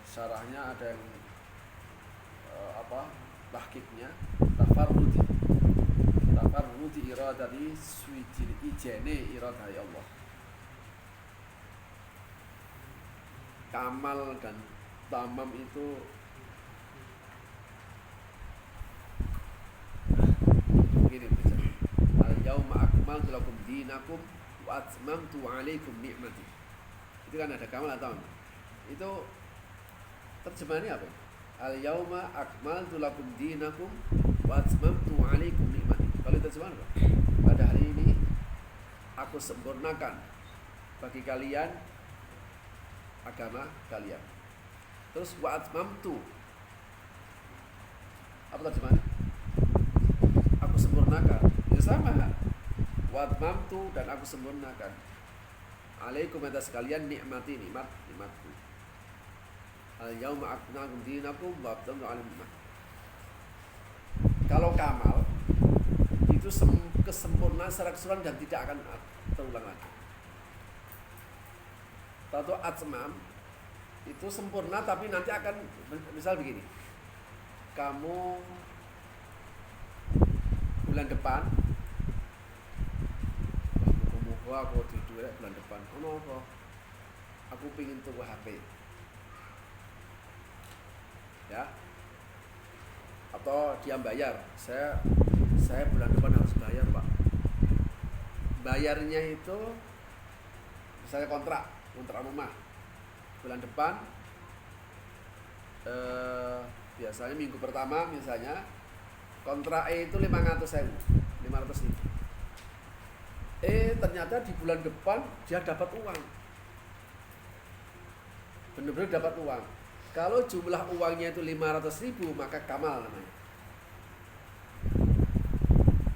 syarahnya ada yang tahqiqnya tafarrudi iradati suwijil ijene iradah Allah. Kamal dan tamam itu begini baca. Al-yauma akmaltu lakum dinakum wa atmamtu 'alaikum ni'mati. Itu kan ada kamal atau tamam. Itu terjemahannya apa? Al-yauma akmaltu lakum dinakum wa atmamtu 'alaikum ni'mati. Kalau terjemahan apa? Pada hari ini aku sempurnakan bagi kalian agama kalian. Terus wa atmamtu, apa terjemahannya? Aku sempurnakan. Ya sama. Wa atmamtu, dan aku sempurnakan. Alaikum atas kalian nikmati, nikmatku. Al-yauma akmaltu dinakum wa atmamtu 'alaikum ni'mati. Kalau kamal itu kesempurnaan secara keseluruhan dan tidak akan terulang lagi. Atau atmam itu sempurna tapi nanti akan, misal begini, kamu bulan depan aku di duit bulan depan aku pingin tuku HP ya, atau dia bayar, saya bulan depan harus bayar Pak. Bayarnya itu misalnya kontrak rumah bulan depan, biasanya minggu pertama misalnya kontraknya itu 500.000. Ternyata di bulan depan dia dapat uang, benar-benar dapat uang. Kalau jumlah uangnya itu 500.000 maka kamal namanya.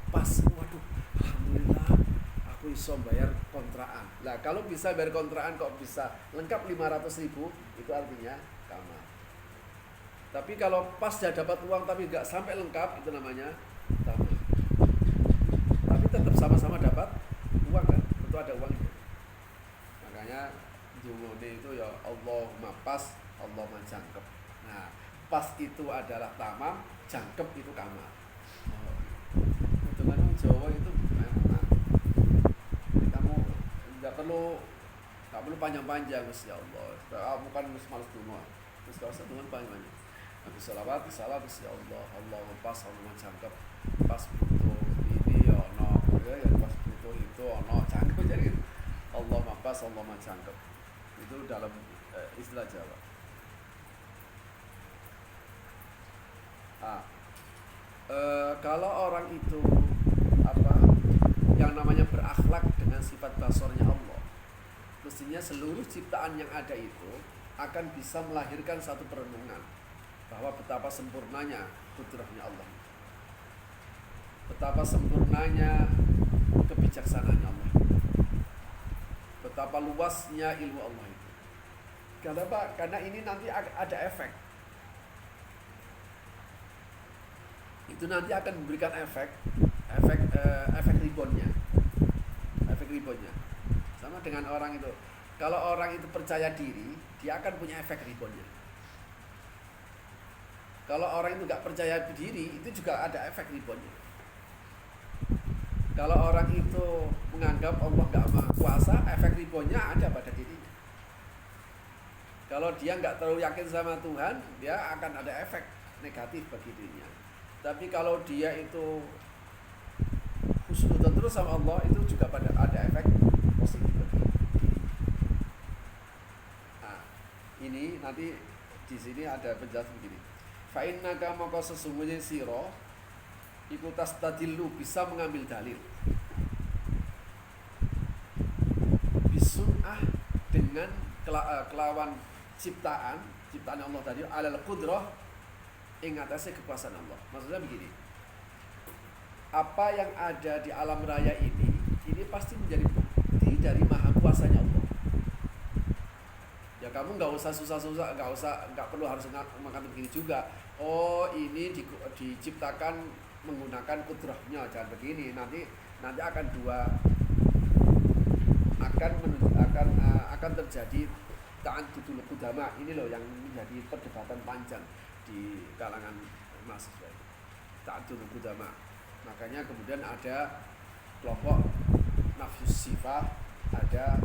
Pas, waduh, alhamdulillah aku bisa bayar kontrakan. Nah kalau bisa bayar kontrakan kok bisa lengkap 500.000, itu artinya kamal. Tapi kalau pas dia dapat uang tapi nggak sampai lengkap, itu namanya tamal. Tapi tetap sama-sama dapat uang kan, itu ada uangnya. Makanya jumlahnya itu ya Allahumma pas, Allahumma jangkep. Nah pas itu adalah tamam, jangkep itu kamal. Hitungan Jawa itu memang kamu nggak perlu panjang-panjang, ya Allah. Kamu kan males dungo, terus kalau usah dungo panjang-panjang. Habis salawat, ya Allah, Allahumma pas, Allahumma jangkep. Pas butuh ini ya ono, ya pas butuh itu ono, jangkep jadi gitu. Allahumma pas, Allahumma jangkep. Itu dalam istilah Jawa. Kalau orang itu yang namanya berakhlak dengan sifat basornya Allah, mestinya seluruh ciptaan yang ada itu akan bisa melahirkan satu perenungan bahwa betapa sempurnanya kudrahnya Allah, betapa sempurnanya kebijaksanaannya Allah, betapa luasnya ilmu Allah itu. Kenapa? Karena ini nanti ada efek. Itu nanti akan memberikan efek reboundnya. Efek reboundnya. Sama dengan orang itu. Kalau orang itu percaya diri, dia akan punya efek reboundnya. Kalau orang itu nggak percaya diri, itu juga ada efek reboundnya. Kalau orang itu menganggap Allah nggak maha kuasa, efek reboundnya ada pada dirinya. Kalau dia nggak terlalu yakin sama Tuhan, dia akan ada efek negatif bagi dirinya. Tapi kalau dia itu husnudzon terus sama Allah, itu juga ada efek positif bagi dirinya. Nah, ini nanti di sini ada penjelasan begini. Fa innaka maka sesungguhnya sira iku tastadillu, bisa mengambil dalil bisun'ah, dengan kelawan ciptaan Allah tadi, alal qudrah, ing atase kekuasaan Allah. Maksudnya begini, apa yang ada di alam raya ini pasti menjadi bukti dari maha kuasanya Allah. Ya kamu nggak usah susah-susah, nggak perlu harus makan begini juga. Oh ini diciptakan menggunakan kudrahnya, jangan begini. Nanti akan akan terjadi ta'addudul qudama ini loh yang menjadi perdebatan panjang di kalangan mahasiswa. Ta'addudul qudama. Makanya kemudian ada kelompok nafyus sifat, ada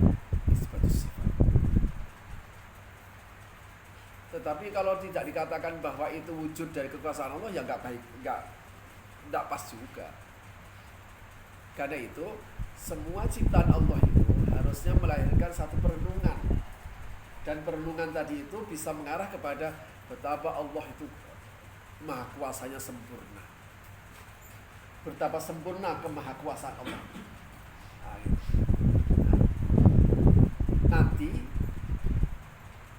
isbatus sifat. Tetapi kalau tidak dikatakan bahwa itu wujud dari kekuasaan Allah, ya nggak baik, nggak pas juga. Karena itu semua ciptaan Allah itu harusnya melahirkan satu perenungan, dan perenungan tadi itu bisa mengarah kepada betapa Allah itu maha kuasanya sempurna, betapa sempurna kemahakuasaan Allah. Nanti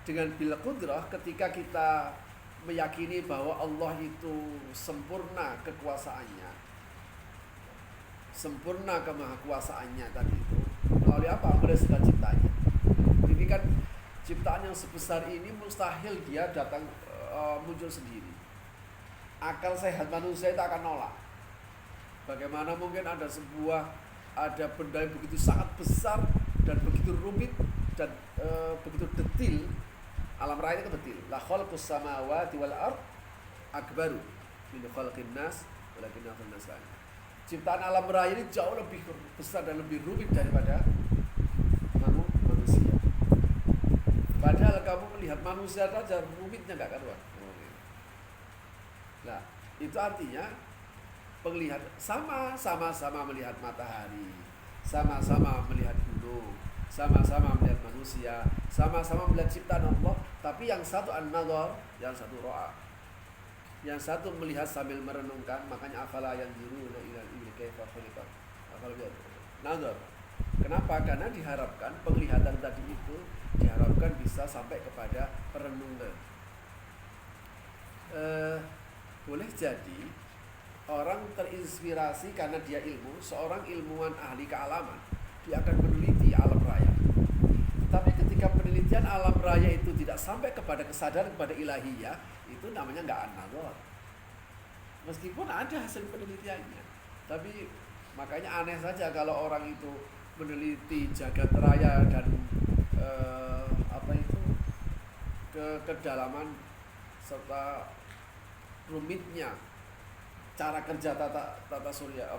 dengan bil qudrah, ketika kita meyakini bahwa Allah itu sempurna kekuasaannya, sempurna kemahakuasaannya tadi itu, melalui apa? Melalui segala ciptanya. Ini kan ciptaan yang sebesar ini mustahil dia datang muncul sendiri. Akal sehat manusia itu akan nolak. Bagaimana mungkin ada benda yang begitu sangat besar dan begitu rumit dan begitu detil. Alam raya itu detil. La khalqus samawati wal ard akbaru min khalqin nas walakinna aktsarun nas la. Ciptaan alam raya ini jauh lebih besar dan lebih rumit daripada manusia. Padahal kamu melihat manusia saja rumitnya nggak karuan. Nah, itu artinya penglihatan sama-sama melihat matahari, sama-sama melihat gunung, sama-sama melihat manusia, sama-sama melihat ciptaan Allah, tapi yang satu an-nazar, yang satu ro'a. Yang satu melihat sambil merenungkan, makanya afala yanzuruna ilal ibli kaifa khuliqat. Afala nazar. Kenapa? Karena diharapkan penglihatan tadi itu diharapkan bisa sampai kepada perenungan. Boleh jadi orang terinspirasi karena dia ilmu, seorang ilmuwan ahli kealaman, dia akan meneliti alam raya. Tapi ketika penelitian alam raya itu tidak sampai kepada kesadaran kepada ilahiyah, itu namanya nggak an-nazar. Meskipun ada hasil penelitiannya, tapi makanya aneh saja kalau orang itu meneliti jagat raya dan kedalaman serta rumitnya cara kerja tata surya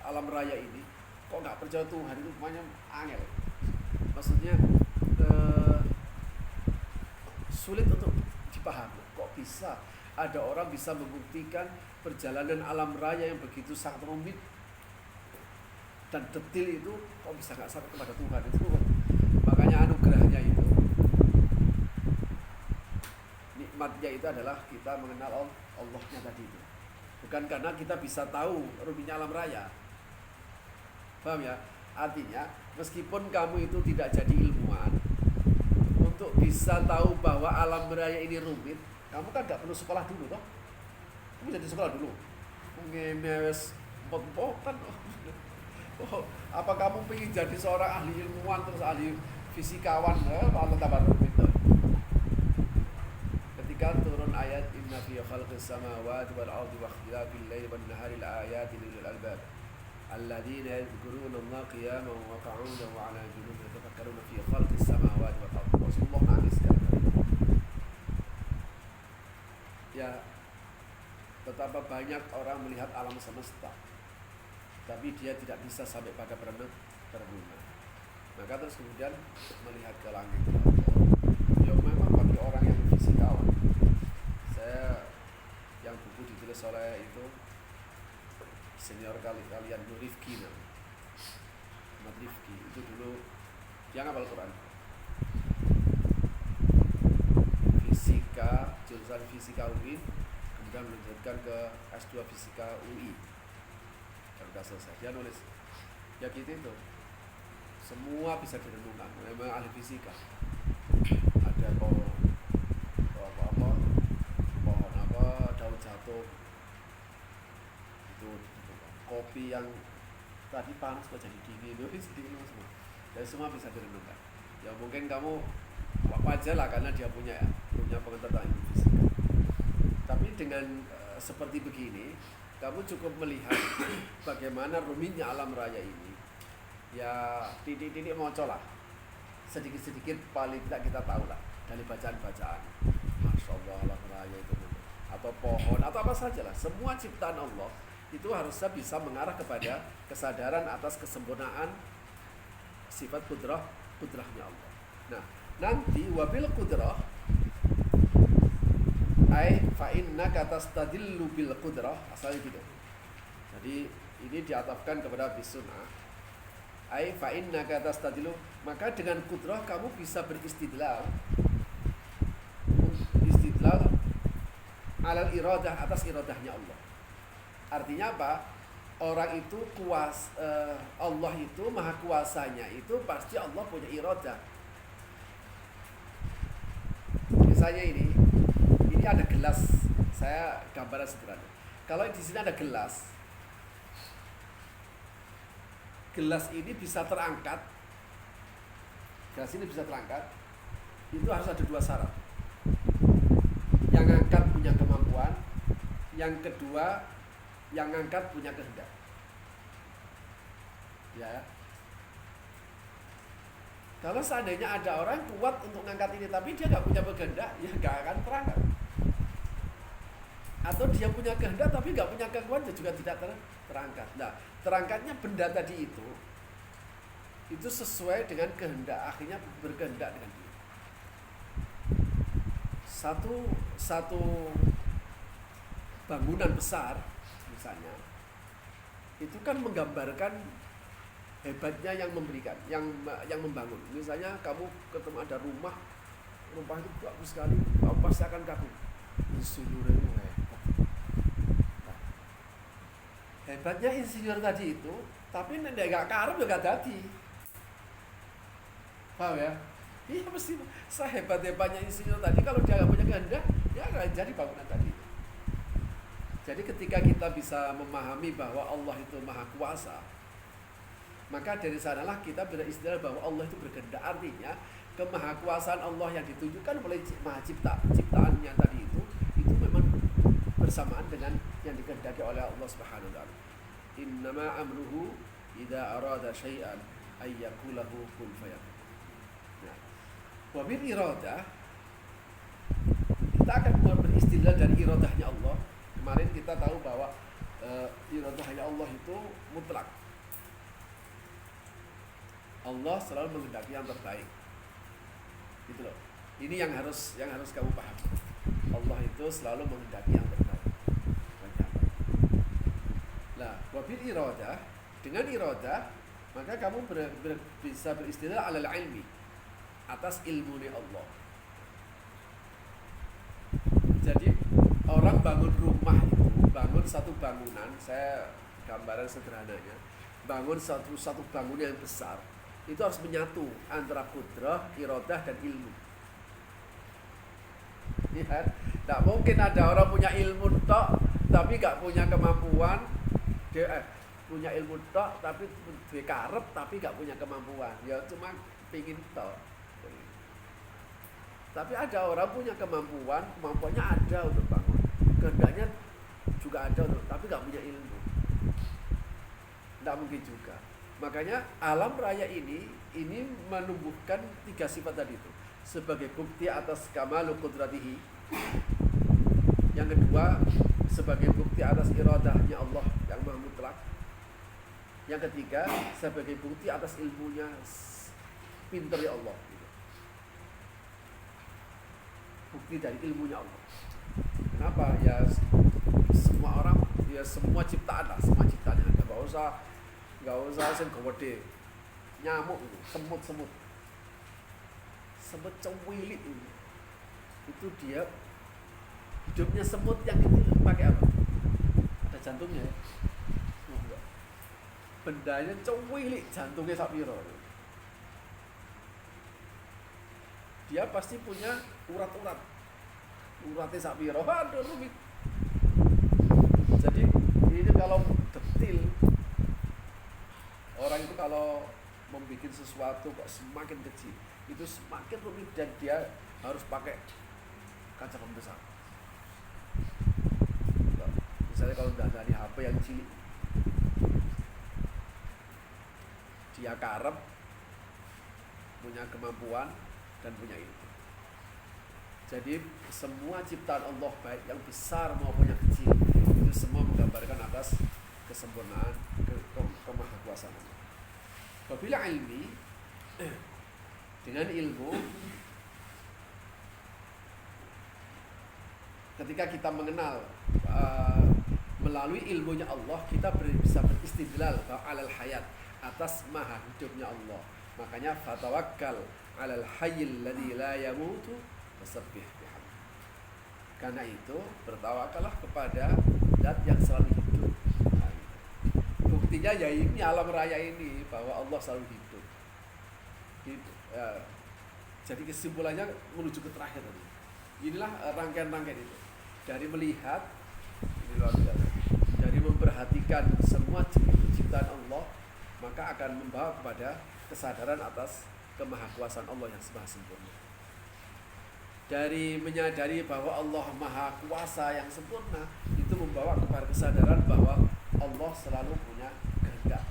alam raya ini, kok nggak percaya Tuhan, itu semuanya angel. Maksudnya sulit untuk dipahami. Kok bisa ada orang bisa membuktikan perjalanan alam raya yang begitu sangat rumit dan detil itu kok bisa nggak sampai kepada Tuhan? Itu makanya anugerahnya itu, nikmatnya itu adalah kita mengenal Allahnya tadi itu. Bukan karena kita bisa tahu rumitnya alam raya. Paham ya? Artinya meskipun kamu itu tidak jadi ilmuwan, untuk bisa tahu bahwa alam raya ini rumit, kamu kan gak perlu sekolah dulu toh. Kamu jadi sekolah dulu. Ngemes pot-potan. Apa kamu pengen jadi seorang ahli ilmuwan terus ahli fisikawan? Allah tambah rumit toh. Ketika turun ayat inna fi khalqis samawati wal ardi wa ikhtilafil laili wan nahari laayatin lil albab alladzina yadhkuruna Allaha qiyaman wa qu'udan wa 'ala junubihim yatafakkaruna fi khalqis samawati wal ardi. Rasulullah nangis kan. Ya, betapa banyak orang melihat alam semesta, tapi dia tidak bisa sampai pada perenungan. Maka terus kemudian melihat ke langit. Ya memang bagi orang yang fisikawan, saya yang buku ditulis oleh itu senior kalian Rifki, Ahmad Rifki, itu dulu dia ngapal Quran, fisika, jurusan fisika UI, kemudian melanjutkan ke S2 fisika UI, kalau sudah selesai dia nulis ya gitu itu, semua bisa direnungkan. Memang ahli fisika, ada pohon daun jatuh itu, kopi yang tadi panas kok jadi dingin, itu semua, dan semua bisa direnungkan. Ya mungkin kamu wajar lah karena dia punya pengetahuan fisika. Tapi dengan seperti begini, kamu cukup melihat bagaimana rumitnya alam raya ini. Ya titik-titik moco lah, sedikit-sedikit paling tidak kita tahu lah dari bacaan-bacaan. Masya Allah alam raya itu, atau pohon atau apa saja lah, semua ciptaan Allah itu harusnya bisa mengarah kepada kesadaran atas kesempurnaan sifat kudrahnya Allah. Nah, nanti wabil kudrah ai fa innaka tastadillu bil qudrah, asalnya gitu. Jadi ini diatafkan kepada bisunah. Ai fa innaka tastadillu, maka dengan kudrah kamu bisa beristidlal alal iradah, atas iradahnya Allah. Artinya apa? Orang itu Allah itu maha kuasanya itu pasti Allah punya iradah. Misalnya ini ada gelas, saya gambaran sederhana. Kalau di sini ada gelas ini bisa terangkat, itu harus ada dua syarat. Yang angkat punya kemampuan, yang kedua yang angkat punya kehendak. Ya. Kalau seandainya ada orang kuat untuk ngangkat ini tapi dia nggak punya kehendak, ya nggak akan terangkat. Atau dia punya kehendak tapi nggak punya kekuatan, dia juga tidak terangkat. Nah, terangkatnya benda tadi itu sesuai dengan kehendak, akhirnya berkehendak dengan dia. Satu bangunan besar misalnya, itu kan menggambarkan hebatnya yang memberikan, yang membangun. Misalnya kamu ketemu ada rumah itu bagus sekali, kamu pasti akan kagum. Insinyurnya hebatnya insinyur tadi itu, tapi nek gak karep ya gak dadi. Paham ya? Iya mesti sehebat-hebatnya insinyur tadi, kalau dia gak punya kehendak, ya gak jadi bangunan tadi. Jadi ketika kita bisa memahami bahwa Allah itu maha kuasa, maka dari sanalah kita beristilah bahwa Allah itu berkehendak. Artinya kemahakuasaan Allah yang ditunjukkan oleh maha ciptaannya tadi itu memang bersamaan dengan yang dikehendaki oleh Allah Subhanahu wa taala. Innama amruhu idza arada syai'an ay yaqul lahu kun fayakun. Nah, wa bil iradah kita akan beristilah dari iradahnya Allah. Kemarin kita tahu bahwa iradahnya Allah itu mutlak. Allah selalu menghendaki yang terbaik. Gitu loh. Ini yang harus kamu pahami. Allah itu selalu menghendaki yang terbaik. Nah, wabil iradah, dengan iradah maka kamu bisa beristilah alal ilmi, atas ilmu Allah. Jadi orang bangun rumah itu, bangun satu bangunan, saya gambaran sederhananya, bangun satu bangunan yang besar, itu harus menyatu antara kudrah, iradah dan ilmu. Ya, tidak mungkin ada orang punya ilmu tok tapi gak punya kemampuan. Dia punya ilmu tok tapi dia karep tapi gak punya kemampuan, ya cuma pingin tok. Tapi ada orang punya kemampuannya ada untuk bangun, kehendaknya juga ada untuk, tapi gak punya ilmu, tidak mungkin juga. Makanya alam raya ini menumbuhkan 3 sifat tadi itu sebagai bukti atas kamalu qudratihi. Yang kedua sebagai bukti atas iradahnya Allah yang maha mutlak. Yang ketiga sebagai bukti atas ilmunya, pinternya Allah gitu. Bukti dari ilmunya Allah. Kenapa? Ya semua orang, ya semua ciptaan lah, semua ciptaan yang ada. Gak usah sing gede nyamuk itu, semut cewilik itu dia hidupnya. Semut yang itu pakai apa? Ada jantungnya ya? Bendanya cewilik, jantungnya sak piro. Dia pasti punya uratnya sak piro. Aduh rumit. Jadi ini kalau detil, orang itu kalau membuat sesuatu kok semakin kecil, itu semakin rumit dan dia harus pakai kaca pembesar. Misalnya kalau dari HP yang cilik, dia karep punya kemampuan dan punya ilmu. Jadi semua ciptaan Allah baik yang besar maupun yang kecil itu semua menggambarkan atas kesempurnaan kemahakuasaan Allah. Bila ilmi, dengan ilmu, ketika kita mengenal melalui ilmunya Allah, kita bisa beristidlal alal hayat, atas maha hidupnya Allah. Makanya fatawakkal alal hayyil ladzi la yamutu wasabbih bihamdi. Karena itu bertawakallah kepada zat yang selalu hidup. Nah, buktinya ya ini alam raya ini bahwa Allah selalu hidup. Jadi kesimpulannya menuju ke terakhir tadi. Inilah rangkaian-rangkaian itu. Dari melihat, ini luar biasa, dari memperhatikan semua ciptaan Allah, maka akan membawa kepada kesadaran atas kemahakuasaan Allah yang maha sempurna. Dari menyadari bahwa Allah maha kuasa yang sempurna, itu membawa kepada kesadaran bahwa Allah selalu punya kehendak.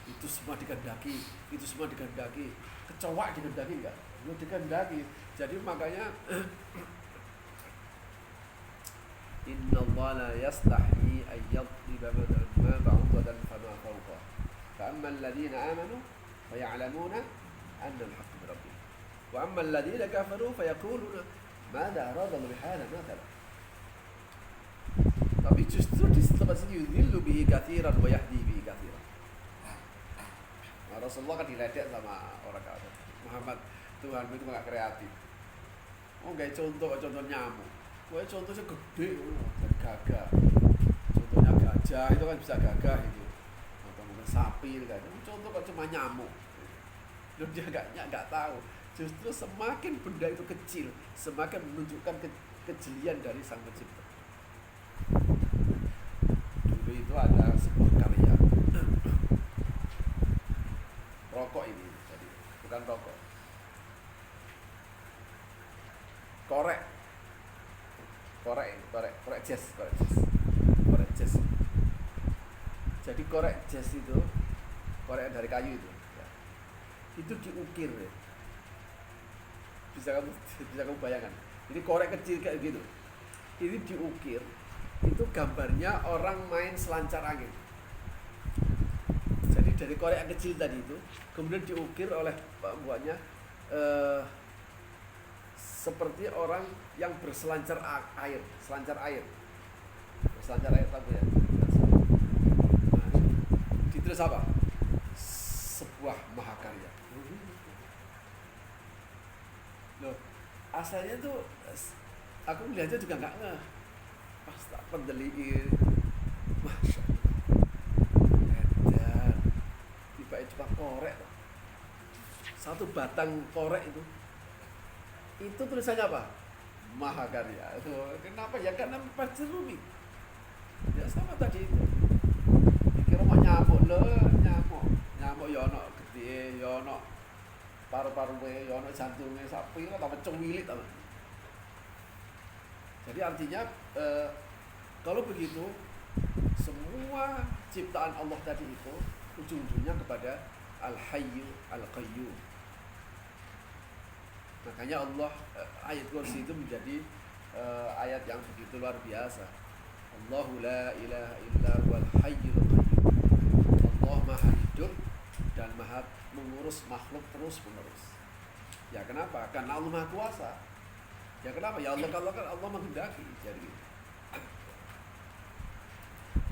Itu semua dikehendaki, kecoa dikehendaki enggak? Itu dikehendaki. Jadi makanya Inna Allah la yastahi an yadriba ma ba'udatan fama fawqa fa amma alladhina amanu fa ya'lamuna anna al-haqqa min rabbihim wa amma alladhina kafaru fa yaquluna madza arada Allah bihadha mathalan. Tapi justru di tempat sini yudhillu bihi katsiran wa yahdi bihi katsiran. Rasulullah kan diledek sama orang kafir. Muhammad, Tuhanmu itu enggak kreatif. Oh, kayak contoh nyamuk. Wah, contohnya gede, gagah. Contohnya gajah itu kan bisa gagah itu, atau mungkin sapi kan. Contoh kan cuma nyamuk. Dan dia nggak tahu. Justru semakin benda itu kecil, semakin menunjukkan kejelian dari Sang Pencipta. Dulu itu ada sebuah karya rokok ini, jadi bukan rokok, korek jazz. Jadi korek jazz itu, korek dari kayu itu, ya. Itu diukir, ya. Bisa kamu bayangkan. Ini korek kecil kayak gitu, ini diukir. Itu gambarnya orang main selancar angin. Jadi dari korek yang kecil tadi itu, kemudian diukir oleh pembuatnya seperti orang yang berselancar air, tahu ya? Ditulis apa? Sebuah mahakarya. Loh, asalnya tuh aku melihatnya juga nggak ngeh. Pas tak pendeliin, masya Allah, tiba-tiba cuma korek, satu batang korek itu tulisannya apa? Mahakarya. Kenapa ya? Karena pasti rumit. Ya sama tadi itu. Dikira mau nyamuk ya ono gede, ya ono paru-parunya, ya ono jantungnya sapi, tambah cuwilit tambah. Jadi artinya kalau begitu semua ciptaan Allah tadi itu ujung-ujungnya kepada Al-Hayyu Al-Qayyum. Makanya Allah ayat kursi itu menjadi ayat yang begitu luar biasa. Allahu la ilaha illa huwal hayyul qayyum. Allah maha hidup dan maha mengurus makhluk terus menerus. Ya kenapa? Karena Allah maha kuasa. Ya kenapa? Ya Allah, kalau kan Allah menghendaki. Jadi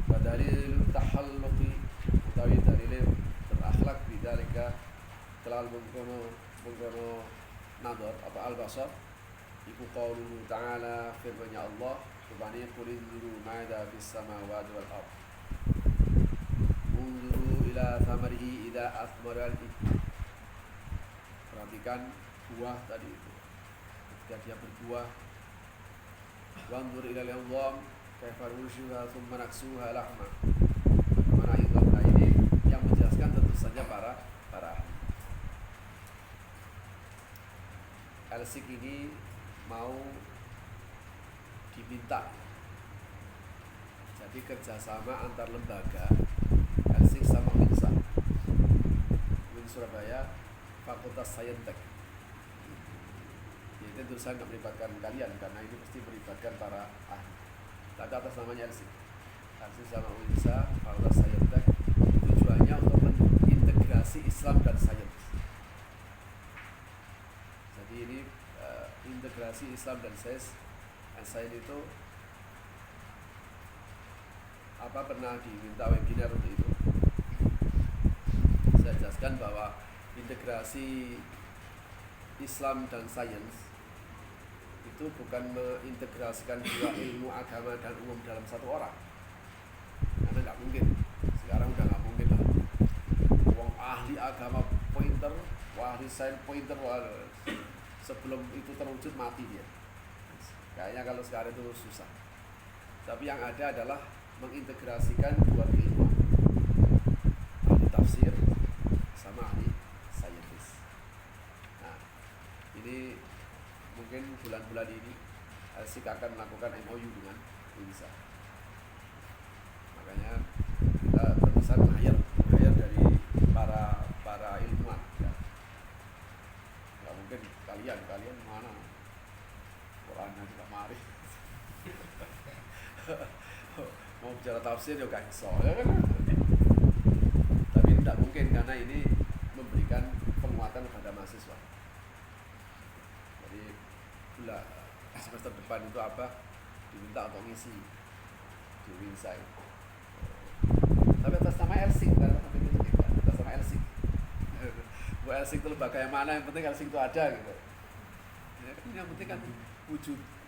badalil tahalluqi utawi dalil berakhlak bidzalika kelal mengkono nador atau al-basar iku qauluhu ta'ala, firman-Nya Allah subhanahu qul inzuru ma'adha fis samawati wal ardh unzuru ila thamarihi idza athmara al-ithmar. Perhatikan buah tadi itu ketika dia berbuah. Wanzur ila al-'idham kaifa nunshizuha thumma naksuha lahma. Bagaimana itu? Nah, ini yang menjelaskan tentu saja para ahli. Elsik ini mau diminta, jadi kerjasama antar lembaga Elsik sama Winsa, Surabaya, Fakultas Saintek. Jadi tentu saja nggak melibatkan kalian karena ini pasti melibatkan para ahli. Tapi atas namanya LC sama Unisa Fakultas Saintek, tujuannya untuk mengintegrasi Islam dan sains. Jadi ini integrasi Islam dan sains itu pernah diminta webinar untuk itu. Saya jelaskan bahwa integrasi Islam dan sains itu bukan mengintegrasikan dua ilmu agama dan umum dalam satu orang, karena nggak mungkin. Sekarang udah nggak mungkin lah. Wong ahli agama pointer, ahli sains pointer, sebelum itu terwujud mati dia. Kayaknya kalau sekarang itu susah. Tapi yang ada adalah mengintegrasikan dua ilmu, ahli tafsir sama ahli sains. Nah, ini mungkin bulan-bulan ini Asik akan melakukan MOU dengan Unisa. Makanya kita bisa menghayal dari para ilmuwan. Ya. Nggak mungkin kalian mana Qurannya juga mari. Mau bicara tafsir ya gak iso ya kan? Tapi tidak mungkin karena ini memberikan penguatan kepada mahasiswa. Jadi semester depan itu diminta untuk ngisi di Winsai. Tapi atas nama Elsing kan, atas nama Elsing. Bu Elsing itu lembaga yang mana, yang penting Elsing itu ada gitu. Ya, yang penting kan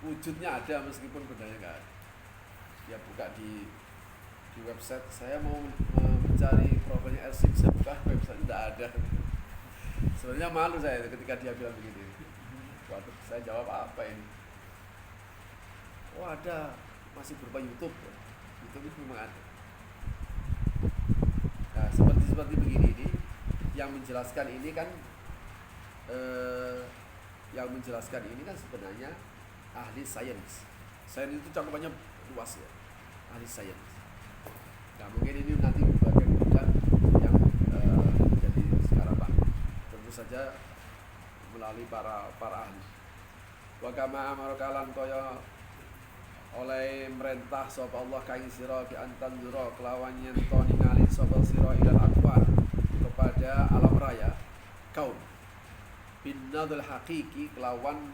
wujudnya ada meskipun bendanya nggak ada. Ya buka di website, saya mau mencari profilnya Elsing, saya buka website tidak ada. Sebenarnya malu saya ketika dia bilang begitu. Waduh, saya jawab apa ini? Oh ada, masih berupa YouTube. YouTube itu memang ada. Nah seperti begini ini, yang menjelaskan ini kan sebenarnya ahli sains. Sains itu cakupannya luas ya, ahli sains. Nah mungkin ini nanti bagian bidang yang jadi sekarang Pak. Tentu saja melalui para ahli. Wa kama amarakalan kaya oleh merintah sapa Allah kaing sira bi antan zura kelawan yen to ningali sapa sira ilal aqwar kepada alam raya kaum bin nadul hakiki kelawan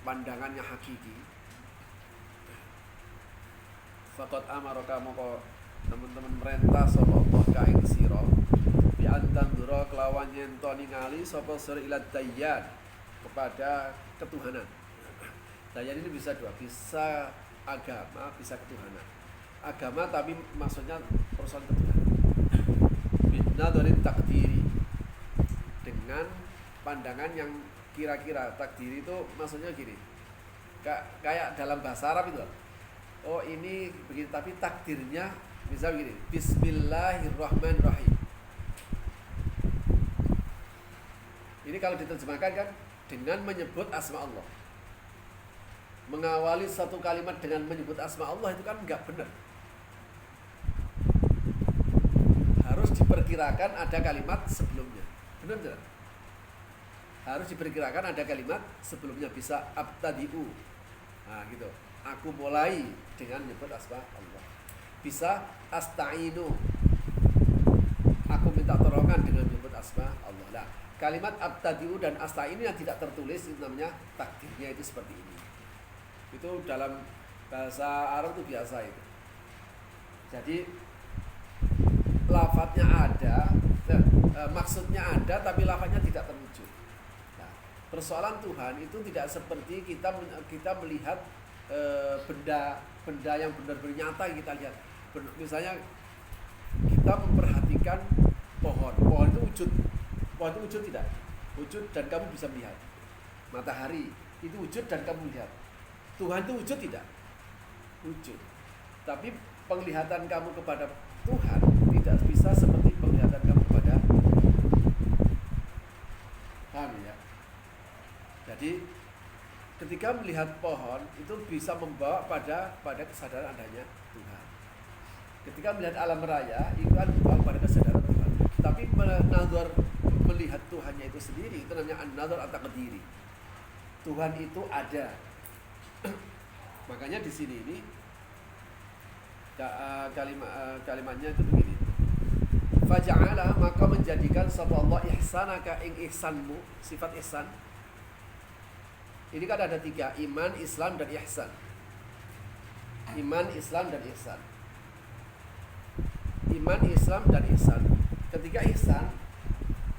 pandangannya hakiki. Faqad amaraka moko teman-teman merintah sapa Allah kaing sira bi antan zura kelawan yen to ningali sapa sira ilad dayyan kepada ketuhanan. Dayan ini bisa dua, bisa agama, bisa ketuhanan. Agama tapi maksudnya persoalan ketuhanan. Bina dari takdiri, dengan pandangan yang kira-kira. Takdiri itu maksudnya gini, kayak dalam bahasa Arab itu. Oh ini begini, tapi takdirnya bisa begini. Bismillahirrahmanirrahim. Ini kalau diterjemahkan kan dengan menyebut asma Allah. Mengawali satu kalimat dengan menyebut asma Allah itu kan enggak benar. Harus diperkirakan ada kalimat sebelumnya. Benar tidak? Harus diperkirakan ada kalimat sebelumnya. Bisa abtadi'u. Nah gitu. Aku mulai dengan menyebut asma Allah. Bisa asta'inu. Aku minta tolongan dengan menyebut asma Allah. Nah, kalimat abtadi'u dan asta'inu yang tidak tertulis itu namanya takdirnya itu seperti ini. Itu dalam bahasa Arab itu biasa itu. Jadi lafadznya ada, maksudnya ada tapi lafadznya tidak terwujud. Nah, persoalan Tuhan itu tidak seperti kita melihat benda yang benar-benar nyata yang kita lihat. Misalnya kita memperhatikan pohon itu wujud. Pohon itu wujud tidak? Wujud dan kamu bisa melihat. Matahari itu wujud dan kamu lihat. Tuhan itu wujud tidak? Wujud. Tapi penglihatan kamu kepada Tuhan tidak bisa seperti penglihatan kamu kepada Tuhan ya. Jadi ketika melihat pohon itu bisa membawa pada kesadaran adanya Tuhan. Ketika melihat alam raya itu kan membawa pada kesadaran Tuhan. Tapi melihat Tuhannya itu sendiri itu namanya an-nazar at-taqdiri. Tuhan itu ada. Makanya di sini ini kalimatnya itu begini. Faja'ala, maka menjadikan sapa Allah ihsanaka ing ihsanmu, sifat ihsan. Ini kan ada 3, iman, Islam, dan ihsan. Iman, Islam, dan ihsan. Iman, Islam, dan ihsan. Ketika ihsan,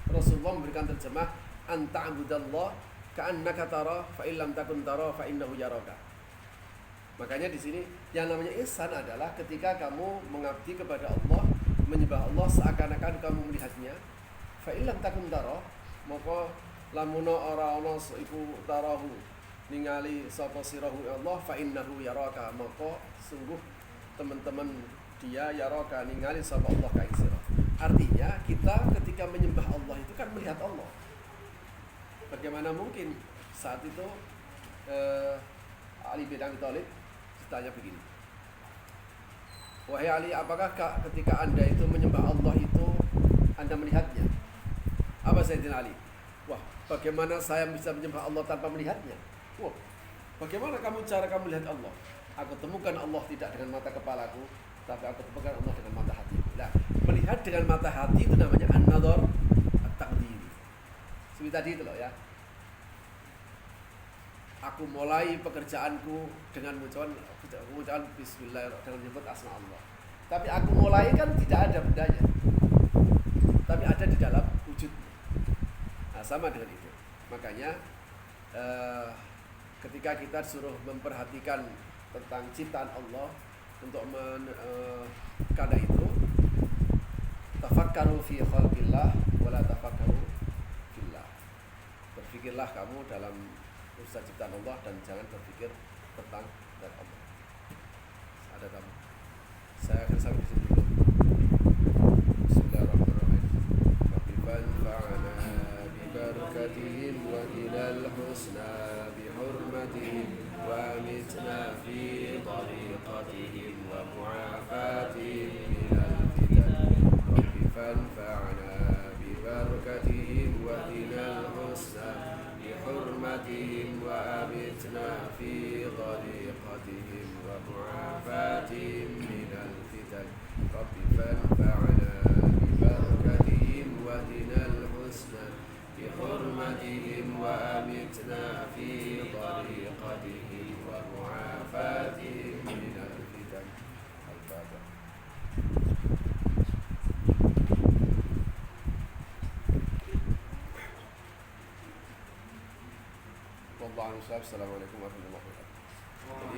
Rasulullah memberikan terjemah anta'budallah ka'annaka tara fa illam takun tara fa innahu yaraka. Makanya di sini yang namanya ihsan adalah ketika kamu mengabdi kepada Allah, menyembah Allah seakan-akan kamu melihatnya. Fa illam takun tara, maka lamun ora ana iku tarahu ningali sapa sirahu Allah fa innahu yaraka, maka sungguh teman-teman dia yaraka ningali sapa Allah ka sira. Artinya kita ketika menyembah Allah itu kan melihat Allah. Bagaimana mungkin saat itu Ali bin Abi Thalib ditanya begini, wahai Ali, apakah ketika Anda itu menyembah Allah itu Anda melihatnya? Apa Sayyidina Ali? Wah, bagaimana saya bisa menyembah Allah tanpa melihatnya? Wah, bagaimana cara kamu melihat Allah? Aku temukan Allah tidak dengan mata kepalaku, tapi aku temukan Allah dengan mata hati. Nah, melihat dengan mata hati itu namanya an-nadhar at-taqdiri. Seperti tadi itu loh ya. Aku mulai pekerjaanku dengan mengucapkan bismillahirrahmanirrahim, dengan menyebut asma Allah. Tapi aku mulai kan tidak ada bendanya, tapi ada di dalam wujudnya. Nah, sama dengan itu. Makanya ketika kita disuruh memperhatikan tentang ciptaan Allah, untuk karena itu tafakkaru fi khalqillah wala tafakkaru fillah. Berpikirlah kamu dalam urusan ciptaan Allah dan jangan berpikir tentang dan Allah. Ada tamu. Saya akan sampai di sini dulu. Bismillahirrahmanirrahim. Rabbiban fa'ana bi barakatihim wa ilal husna bi hurmatihim wa amitna fi tariqatihim wa mu'afatihim minal fitan. Rabbiban fa'ana bi barakatihim wa ilal husna بحرمتهم وأمتنا في طريقتهم ومعافاتهم من الفتن رب فانفعنا ببركتهم واهدنا الحسنى بحرمتهم وأمتنا في طريقتهم ومعافاتهم من الفتن. الفاتحة. Assalamualaikum warahmatullahi wabarakatuh.